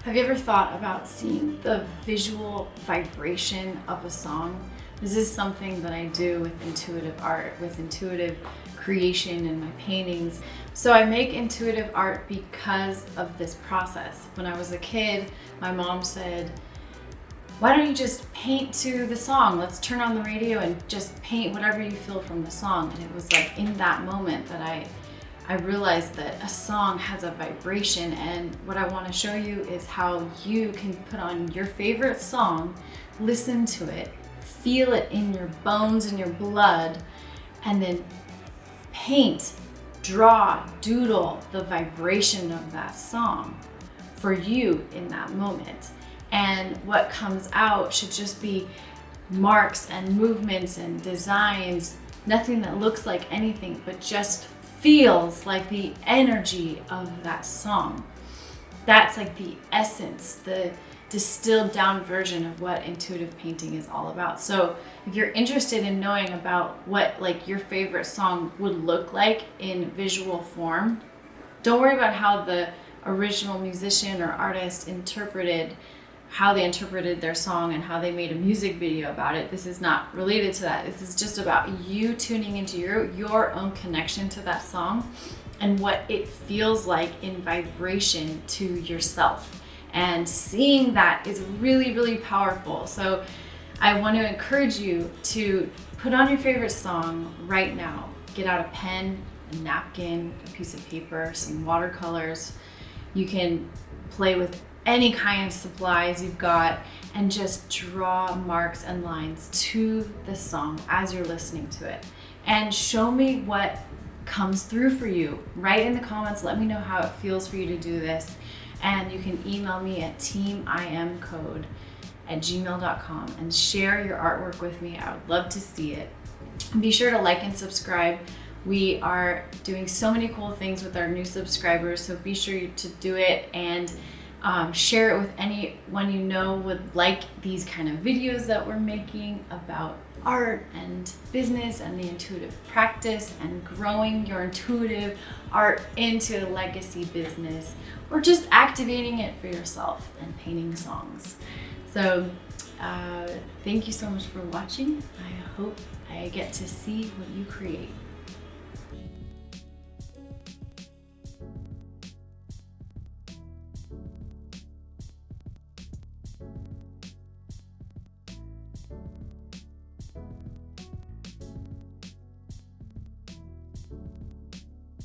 Have you ever thought about seeing the visual vibration of a song? This is something that I do with intuitive art, with intuitive creation in my paintings. So I make intuitive art because of this process. When I was a kid, my mom said, why don't you just paint to the song? Let's turn on the radio and just paint whatever you feel from the song. And it was like in that moment that I realized that a song has a vibration, and what I want to show you is how you can put on your favorite song, listen to it, feel it in your bones and your blood, and then paint, draw, doodle the vibration of that song for you in that moment. And what comes out should just be marks and movements and designs, nothing that looks like anything, but just feels like the energy of that song. That's like the essence, the distilled down version of what intuitive painting is all about. So if you're interested in knowing about what like your favorite song would look like in visual form, don't worry about how the original musician or artist how they interpreted their song and how they made a music video about it. This is not related to that. This is just about you tuning into your own connection to that song and what it feels like in vibration to yourself. And seeing that is really, really powerful. So I want to encourage you to put on your favorite song right now. Get out a pen, a napkin, a piece of paper, some watercolors. You can play with any kind of supplies you've got and just draw marks and lines to the song as you're listening to it. And show me what comes through for you. Write in the comments, let me know how it feels for you to do this. And you can email me at teamimcode@gmail.com and share your artwork with me. I would love to see it. And be sure to like and subscribe. We are doing so many cool things with our new subscribers, so be sure to do it and share it with anyone you know would like these kind of videos that we're making about art and business and the intuitive practice and growing your intuitive art into a legacy business, or just activating it for yourself and painting songs. So thank you so much for watching. I hope I get to see what you create.